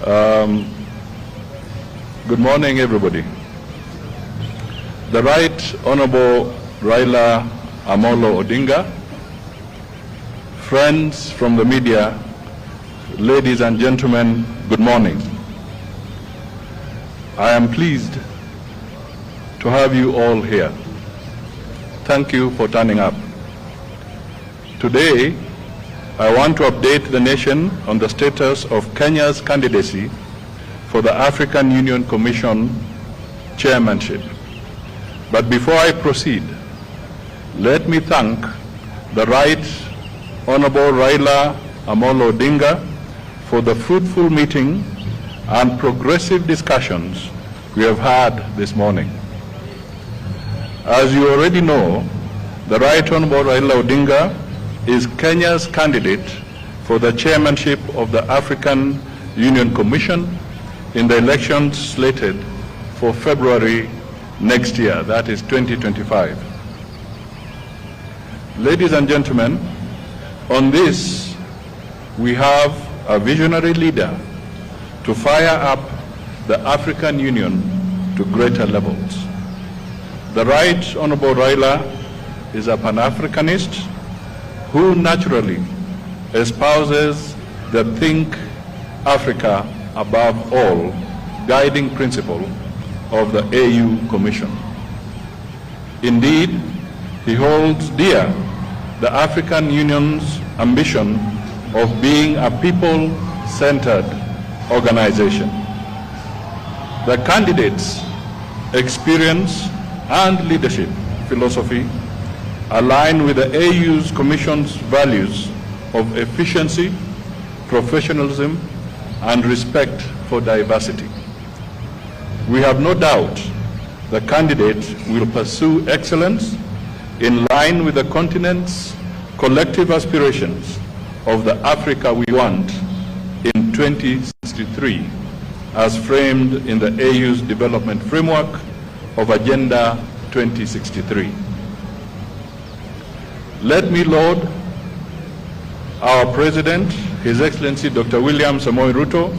Good morning, everybody. The Right Honorable Raila Amolo Odinga, friends from the media, ladies and gentlemen, good morning. I am pleased to have you all here. Thank you for turning up. Today, I want to update the nation on the status of Kenya's candidacy for the African Union Commission chairmanship. But before I proceed, let me thank the Right Honorable Raila Amolo Odinga for the fruitful meeting and progressive discussions we have had this morning. As you already know, the Right Honorable Raila Odinga is Kenya's candidate for the chairmanship of the African Union Commission in the elections slated for February next year, that is 2025. Ladies and gentlemen, on this, we have a visionary leader to fire up the African Union to greater levels. The Right Honorable Raila is a Pan-Africanist who naturally espouses the Think Africa above all guiding principle of the AU Commission. Indeed, he holds dear the African Union's ambition of being a people-centered organization. The candidates' experience and leadership philosophy align with the AU's Commission's values of efficiency, professionalism, and respect for diversity. We have no doubt the candidate will pursue excellence in line with the continent's collective aspirations of the Africa we want in 2063, as framed in the AU's development framework of Agenda 2063. Let me laud our President, His Excellency Dr. William Samoei Ruto,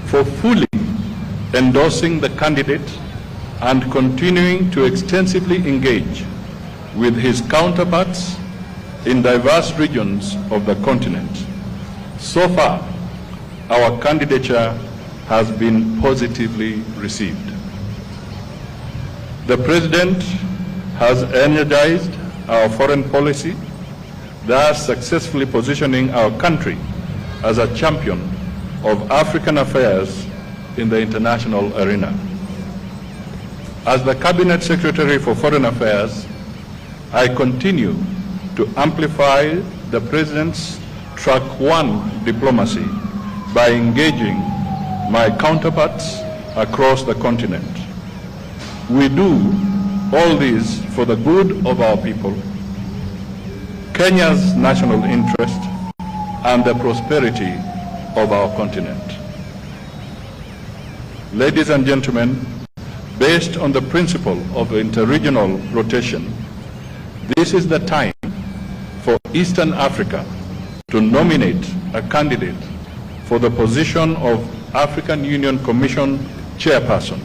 for fully endorsing the candidate and continuing to extensively engage with his counterparts in diverse regions of the continent. So far, our candidature has been positively received. The President has energized our foreign policy, thus successfully positioning our country as a champion of African affairs in the international arena. As the Cabinet Secretary for Foreign Affairs, I continue to amplify the President's Track 1 diplomacy by engaging my counterparts across the continent. We do all this for the good of our people, Kenya's national interest, and the prosperity of our continent. Ladies and gentlemen, based on the principle of interregional rotation, this is the time for Eastern Africa to nominate a candidate for the position of African Union Commission chairperson.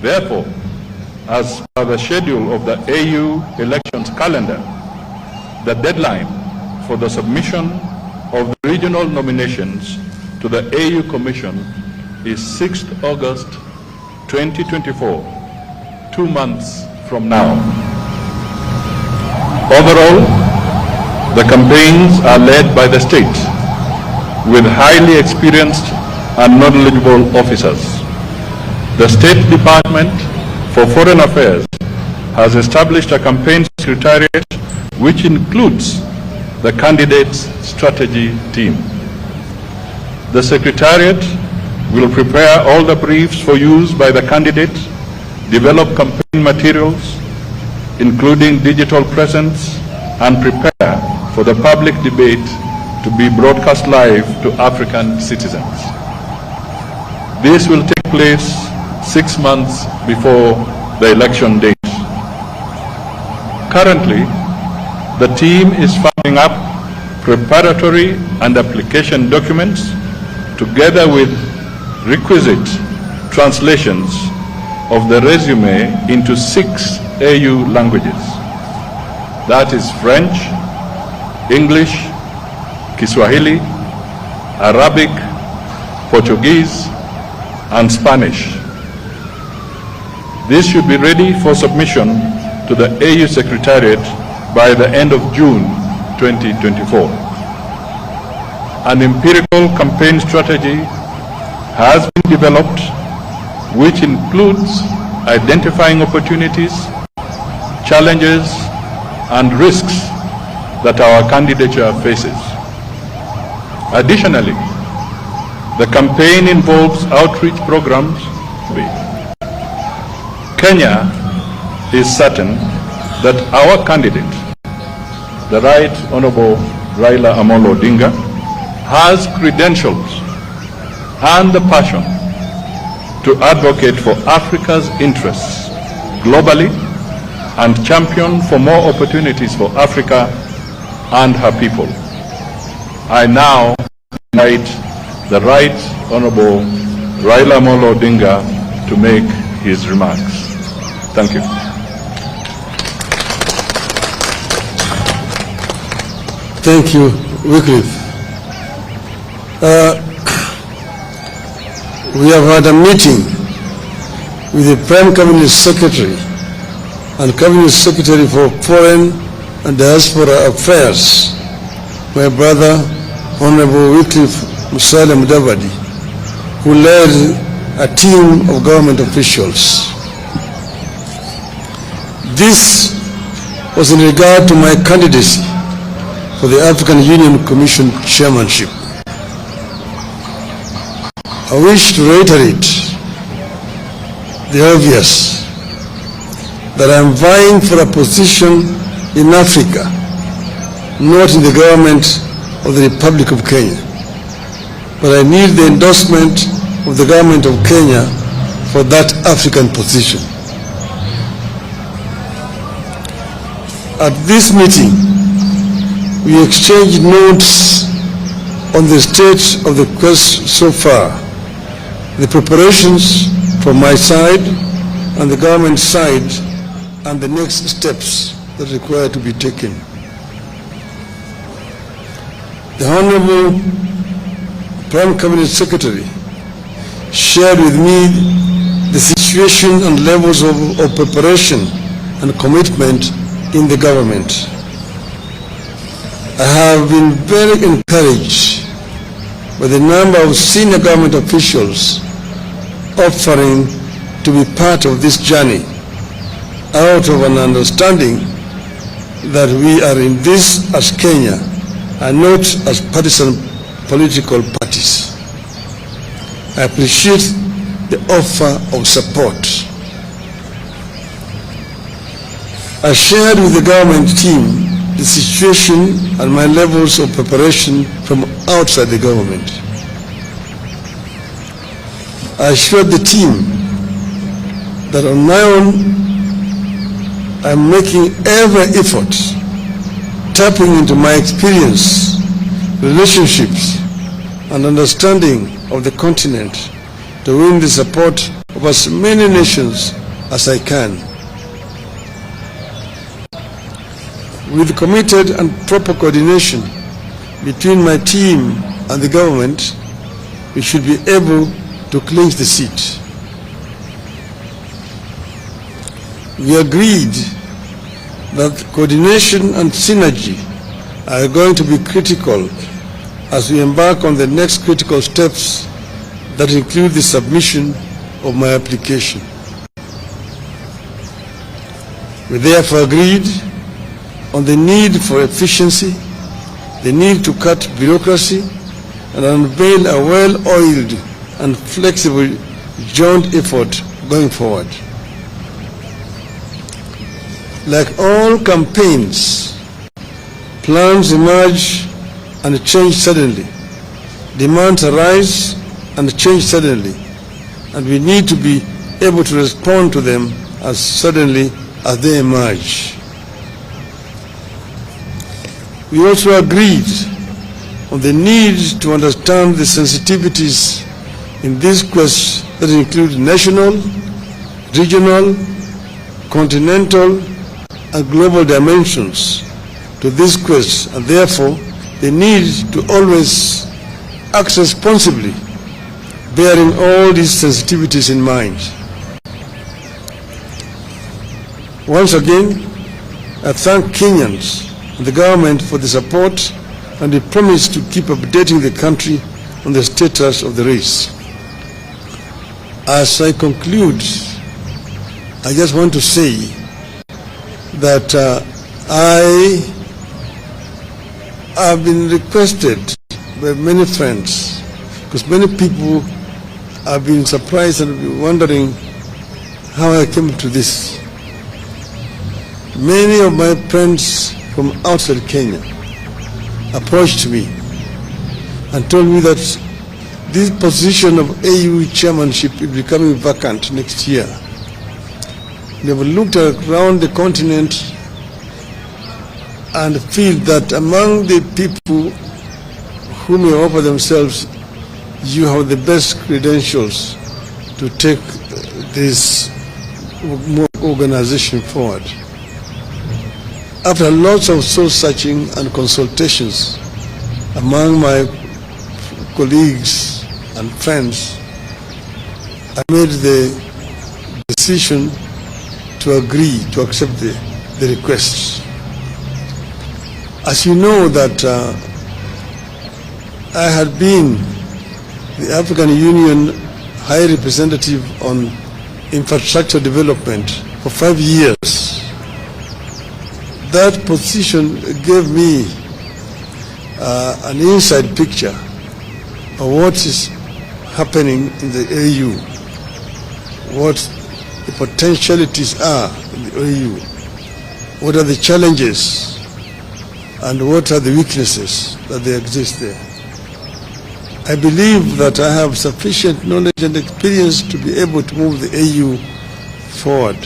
Therefore, as per the schedule of the AU elections calendar, the deadline for the submission of the regional nominations to the AU Commission is 6th August 2024, 2 months from now. Overall, the campaigns are led by the state with highly experienced and knowledgeable officers. The State Department for Foreign Affairs has established a campaign secretariat which includes the candidate's strategy team. The secretariat will prepare all the briefs for use by the candidate, develop campaign materials, including digital presence, and prepare for the public debate to be broadcast live to African citizens. This will take place 6 months before the election date. Currently, the team is farming up preparatory and application documents together with requisite translations of the resume into 6 AU languages. That is French, English, Kiswahili, Arabic, Portuguese, and Spanish. This should be ready for submission to the AU Secretariat by the end of June 2024. An empirical campaign strategy has been developed which includes identifying opportunities, challenges, and risks that our candidature faces. Additionally, the campaign involves outreach programs. Kenya is certain that our candidate, the Right Honorable Raila Amolo Odinga, has credentials and the passion to advocate for Africa's interests globally and champion for more opportunities for Africa and her people. I now invite the Right Honorable Raila Amolo Odinga to make his remarks. Thank you. Thank you, Wycliffe. We have had a meeting with the Prime Cabinet Secretary and Cabinet Secretary for Foreign and Diaspora Affairs, my brother, Honorable Wycliffe Mudavadi, who led a team of government officials. This was in regard to my candidacy for the African Union Commission chairmanship. I wish to reiterate the obvious, that I am vying for a position in Africa, not in the government of the Republic of Kenya. But I need the endorsement of the government of Kenya for that African position. At this meeting, we exchanged notes on the state of the quest so far, the preparations from my side and the government side, and the next steps that require to be taken. The Honorable Prime Cabinet Secretary shared with me the situation and levels of preparation and commitment in the government. I have been very encouraged by the number of senior government officials offering to be part of this journey, out of an understanding that we are in this as Kenya and not as partisan political parties. I appreciate the offer of support. I shared with the government team the situation and my levels of preparation from outside the government. I assured the team that on my own, I'm making every effort, tapping into my experience, relationships, and understanding of the continent to win the support of as many nations as I can. With committed and proper coordination between my team and the government, we should be able to clinch the seat. We agreed that coordination and synergy are going to be critical as we embark on the next critical steps that include the submission of my application. We therefore agreed on the need for efficiency, the need to cut bureaucracy, and unveil a well-oiled and flexible joint effort going forward. Like all campaigns, plans emerge and change suddenly. Demands arise and change suddenly, and we need to be able to respond to them as suddenly as they emerge. We also agreed on the need to understand the sensitivities in this quest that include national, regional, continental, and global dimensions to this quest, and therefore the need to always act responsibly, bearing all these sensitivities in mind. Once again, I thank Kenyans and the government for the support and the promise to keep updating the country on the status of the race. As I conclude, I just want to say that I have been requested by many friends, because many people have been surprised and been wondering how I came to this. Many of my friends from outside Kenya approached me and told me that this position of AU chairmanship is becoming vacant next year. They have looked around the continent and feel that among the people who may offer themselves, you have the best credentials to take this organization forward. After lots of soul-searching and consultations among my colleagues and friends, I made the decision to agree to accept the request. As you know that I had been the African Union High Representative on Infrastructure Development for 5 years. That position gave me an inside picture of what is happening in the AU, what the potentialities are in the AU, what are the challenges, and what are the weaknesses that they exist there. I believe that I have sufficient knowledge and experience to be able to move the AU forward.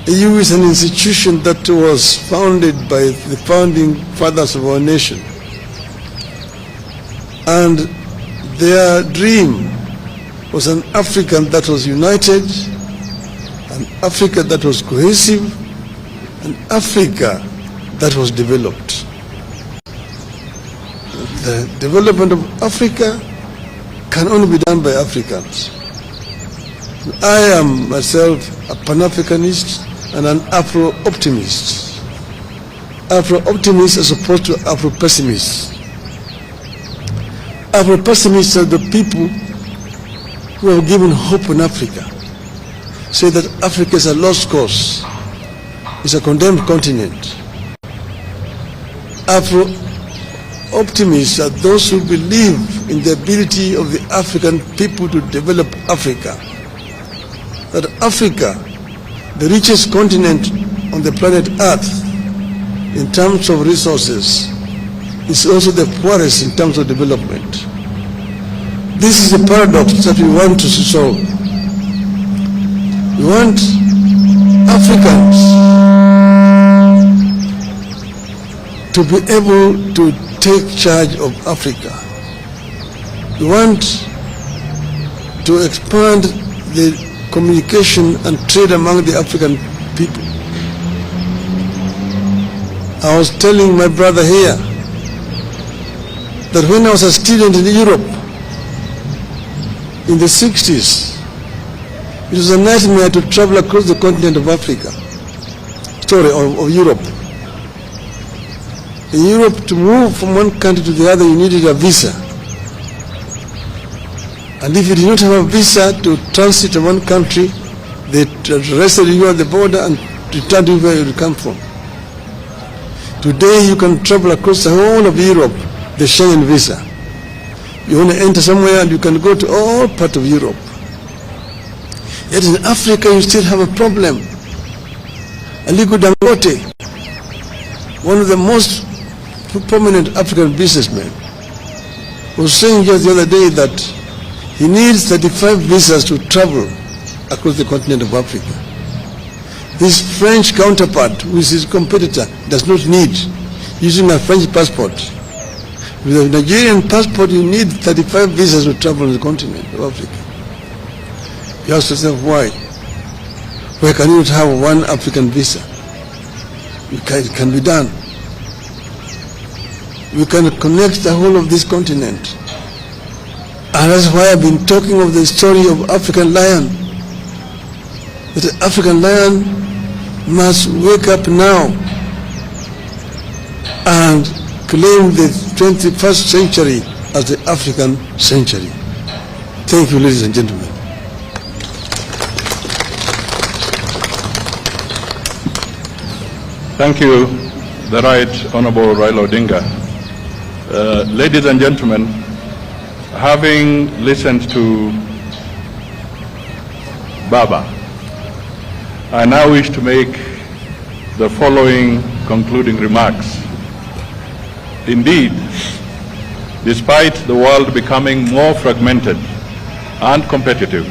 AU is an institution that was founded by the founding fathers of our nation. And their dream was an Africa that was united, an Africa that was cohesive, an Africa that was developed. The development of Africa can only be done by Africans. I am myself a Pan-Africanist and an Afro-optimist. Afro-optimists as opposed to Afro-pessimists. Afro-pessimists are the people who have given hope in Africa, say that Africa is a lost cause, it's a condemned continent. Afro-optimists are those who believe in the ability of the African people to develop Africa. That Africa, the richest continent on the planet Earth in terms of resources, is also the poorest in terms of development. This is a paradox that we want to solve. We want Africans to be able to take charge of Africa. We want to expand the communication and trade among the African people. I was telling my brother here that when I was a student in Europe in the 60s, it was a nightmare to travel across the continent of Africa, of Europe. In Europe, to move from one country to the other, you needed a visa. And if you did not have a visa to transit to one country, they arrested you at the border and returned you where you come from. Today, you can travel across the whole of Europe, the Schengen visa. You want to enter somewhere and you can go to all parts of Europe. Yet in Africa, you still have a problem. Aliko Dangote, one of the most prominent African businessmen, was saying just the other day that he needs 35 visas to travel across the continent of Africa. His French counterpart, who is his competitor, does not need, using a French passport. With a Nigerian passport, you need 35 visas to travel on the continent of Africa. You ask yourself why? Why can you not have one African visa? It can be done. We can connect the whole of this continent. And that's why I've been talking of the story of African lion. That the African lion must wake up now and claim the 21st century as the African century. Thank you, ladies and gentlemen. Thank you, the Right Honorable Raila Odinga. Ladies and gentlemen, having listened to Baba, I now wish to make the following concluding remarks. Indeed, despite the world becoming more fragmented and competitive,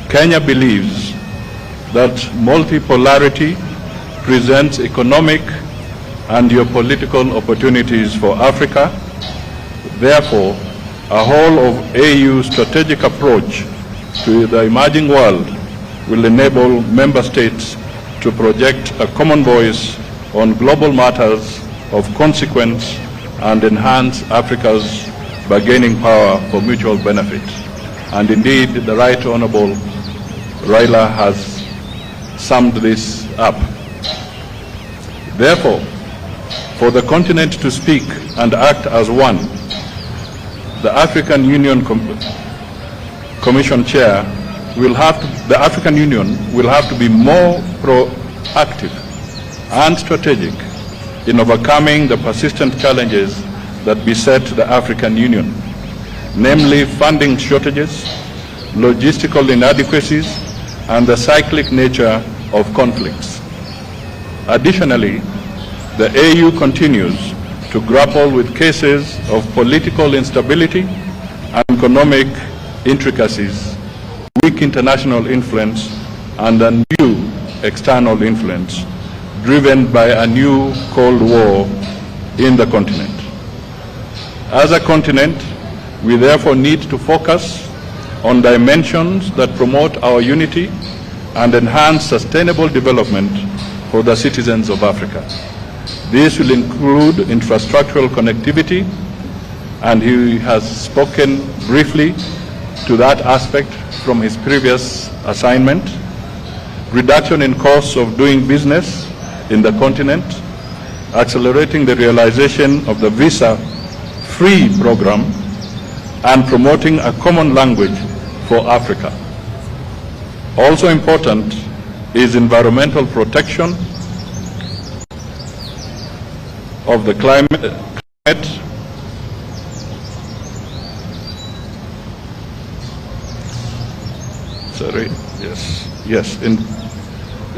Kenya believes that multipolarity presents economic and geopolitical opportunities for Africa. Therefore, a whole of AU strategic approach to the emerging world will enable member states to project a common voice on global matters of consequence and enhance Africa's bargaining power for mutual benefit. And indeed, the Right Honorable Raila has summed this up. Therefore, for the continent to speak and act as one, the African Union Commission Chair the African Union will have to be more proactive and strategic in overcoming the persistent challenges that beset the African Union, namely funding shortages, logistical inadequacies, and the cyclic nature of conflicts. Additionally, the AU continues to grapple with cases of political instability and economic intricacies, weak international influence, and a new external influence driven by a new Cold War in the continent. As a continent, we therefore need to focus on dimensions that promote our unity and enhance sustainable development for the citizens of Africa. This will include infrastructural connectivity, and he has spoken briefly to that aspect from his previous assignment, reduction in costs of doing business in the continent, accelerating the realization of the visa-free program, and promoting a common language for Africa. Also important is environmental protection of the climate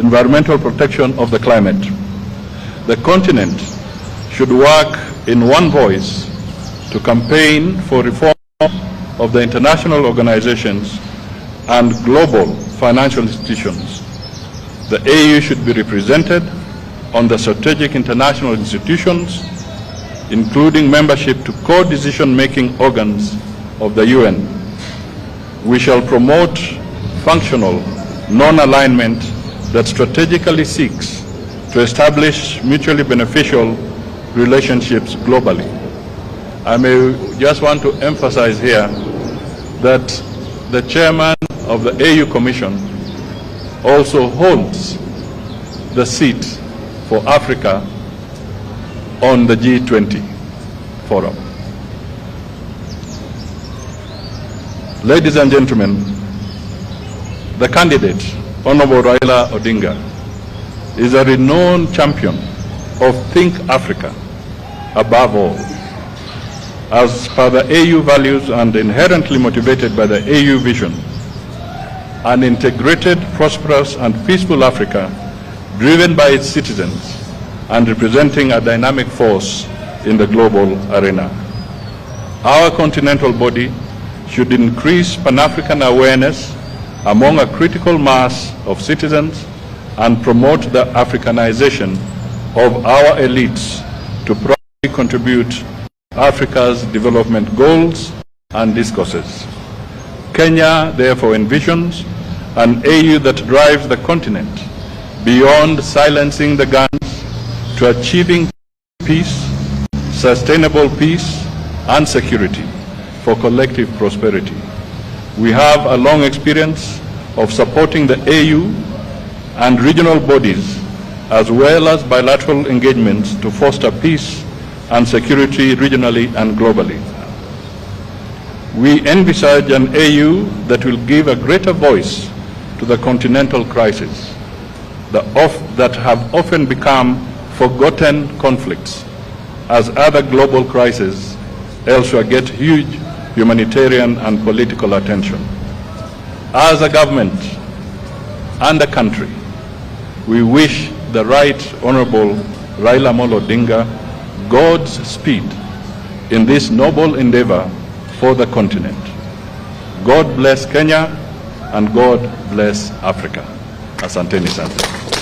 environmental protection of the climate. The continent should work in one voice to campaign for reform of the international organizations and global financial institutions. The AU should be represented on the strategic international institutions, including membership to co-decision-making organs of the UN. We shall promote functional non-alignment that strategically seeks to establish mutually beneficial relationships globally. I may just want to emphasize here that the chairman of the AU Commission also holds the seat for Africa on the G20 forum. Ladies and gentlemen, the candidate, Honorable Raila Odinga, is a renowned champion of Think Africa above all. As per the AU values and inherently motivated by the AU vision, an integrated, prosperous, and peaceful Africa driven by its citizens and representing a dynamic force in the global arena. Our continental body should increase Pan-African awareness among a critical mass of citizens and promote the Africanization of our elites to properly contribute Africa's development goals and discourses. Kenya therefore envisions an AU that drives the continent beyond silencing the guns to achieving peace, sustainable peace and security for collective prosperity. We have a long experience of supporting the AU and regional bodies as well as bilateral engagements to foster peace and security regionally and globally. We envisage an AU that will give a greater voice to the continental crises that have often become forgotten conflicts as other global crises elsewhere get huge humanitarian and political attention. As a government and a country, we wish the Right Honorable Raila Amolo Odinga God's speed in this noble endeavor for the continent. God bless Kenya and God bless Africa. Asanteni sana.